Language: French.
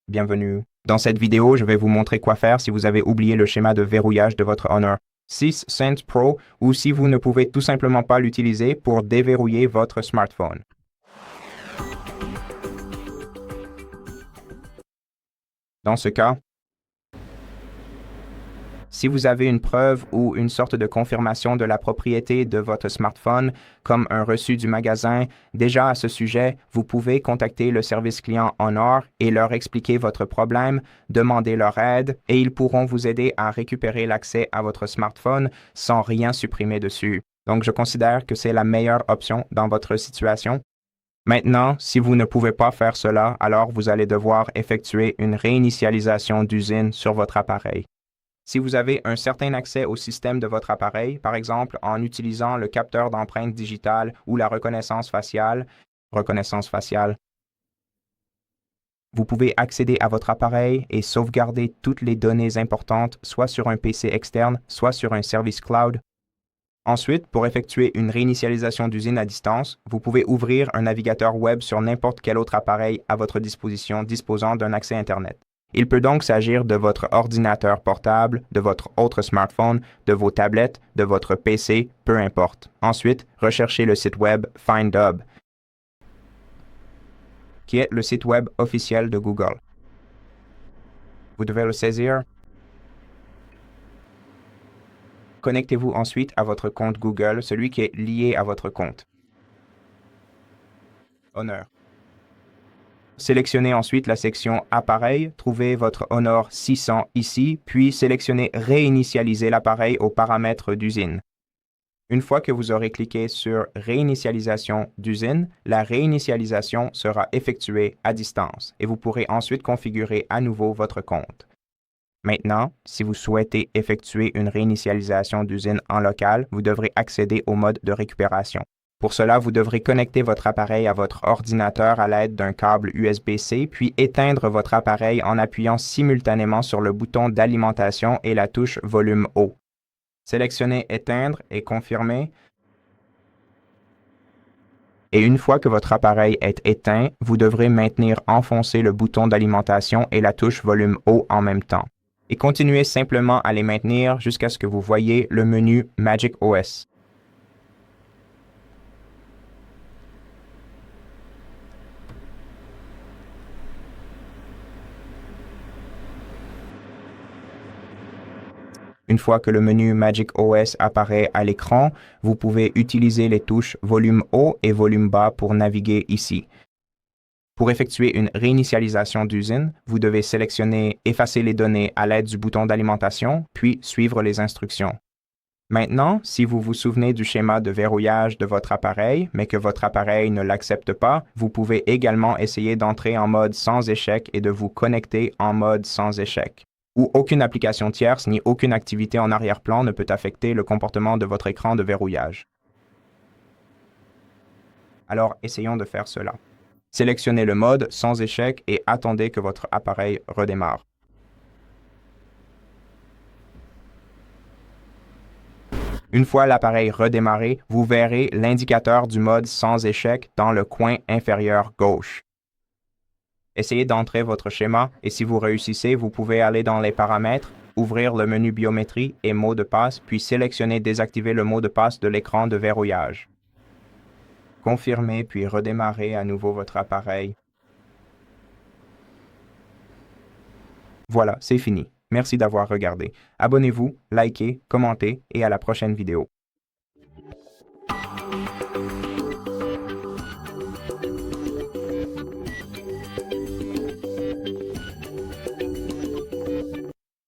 Bienvenue. Dans cette vidéo, je vais vous montrer quoi faire si vous avez oublié le schéma de verrouillage de votre Honor 6 Cent Pro ou si vous ne pouvez tout simplement pas l'utiliser pour déverrouiller votre smartphone. Dans ce cas, si vous avez une preuve ou une sorte de confirmation de la propriété de votre smartphone, comme un reçu du magasin, déjà à ce sujet, vous pouvez contacter le service client Honor et leur expliquer votre problème, demander leur aide et ils pourront vous aider à récupérer l'accès à votre smartphone sans rien supprimer dessus. Donc, je considère que c'est la meilleure option dans votre situation. Maintenant, si vous ne pouvez pas faire cela, alors vous allez devoir effectuer une réinitialisation d'usine sur votre appareil. Si vous avez un certain accès au système de votre appareil, par exemple en utilisant le capteur d'empreinte digitale ou la reconnaissance faciale, vous pouvez accéder à votre appareil et sauvegarder toutes les données importantes, soit sur un PC externe, soit sur un service cloud. Ensuite, pour effectuer une réinitialisation d'usine à distance, vous pouvez ouvrir un navigateur web sur n'importe quel autre appareil à votre disposition disposant d'un accès Internet. Il peut donc s'agir de votre ordinateur portable, de votre autre smartphone, de vos tablettes, de votre PC, peu importe. Ensuite, recherchez le site web FindHub, qui est le site web officiel de Google. Vous devez le saisir. Connectez-vous ensuite à votre compte Google, celui qui est lié à votre compte. Honor. Sélectionnez ensuite la section Appareil, trouvez votre Honor 600 ici, puis sélectionnez Réinitialiser l'appareil aux paramètres d'usine. Une fois que vous aurez cliqué sur Réinitialisation d'usine, la réinitialisation sera effectuée à distance et vous pourrez ensuite configurer à nouveau votre compte. Maintenant, si vous souhaitez effectuer une réinitialisation d'usine en local, vous devrez accéder au mode de récupération. Pour cela, vous devrez connecter votre appareil à votre ordinateur à l'aide d'un câble USB-C, puis éteindre votre appareil en appuyant simultanément sur le bouton d'alimentation et la touche Volume haut. Sélectionnez Éteindre et Confirmer. Et une fois que votre appareil est éteint, vous devrez maintenir enfoncé le bouton d'alimentation et la touche Volume haut en même temps. Et continuez simplement à les maintenir jusqu'à ce que vous voyez le menu Magic OS. Une fois que le menu Magic OS apparaît à l'écran, vous pouvez utiliser les touches Volume haut et Volume bas pour naviguer ici. Pour effectuer une réinitialisation d'usine, vous devez sélectionner Effacer les données à l'aide du bouton d'alimentation, puis suivre les instructions. Maintenant, si vous vous souvenez du schéma de verrouillage de votre appareil, mais que votre appareil ne l'accepte pas, vous pouvez également essayer d'entrer en mode sans échec et de vous connecter en mode sans échec, où aucune application tierce ni aucune activité en arrière-plan ne peut affecter le comportement de votre écran de verrouillage. Alors, essayons de faire cela. Sélectionnez le mode sans échec et attendez que votre appareil redémarre. Une fois l'appareil redémarré, vous verrez l'indicateur du mode sans échec dans le coin inférieur gauche. Essayez d'entrer votre schéma et si vous réussissez, vous pouvez aller dans les paramètres, ouvrir le menu biométrie et mot de passe, puis sélectionner Désactiver le mot de passe de l'écran de verrouillage. Confirmez puis redémarrez à nouveau votre appareil. Voilà, c'est fini. Merci d'avoir regardé. Abonnez-vous, likez, commentez et à la prochaine vidéo.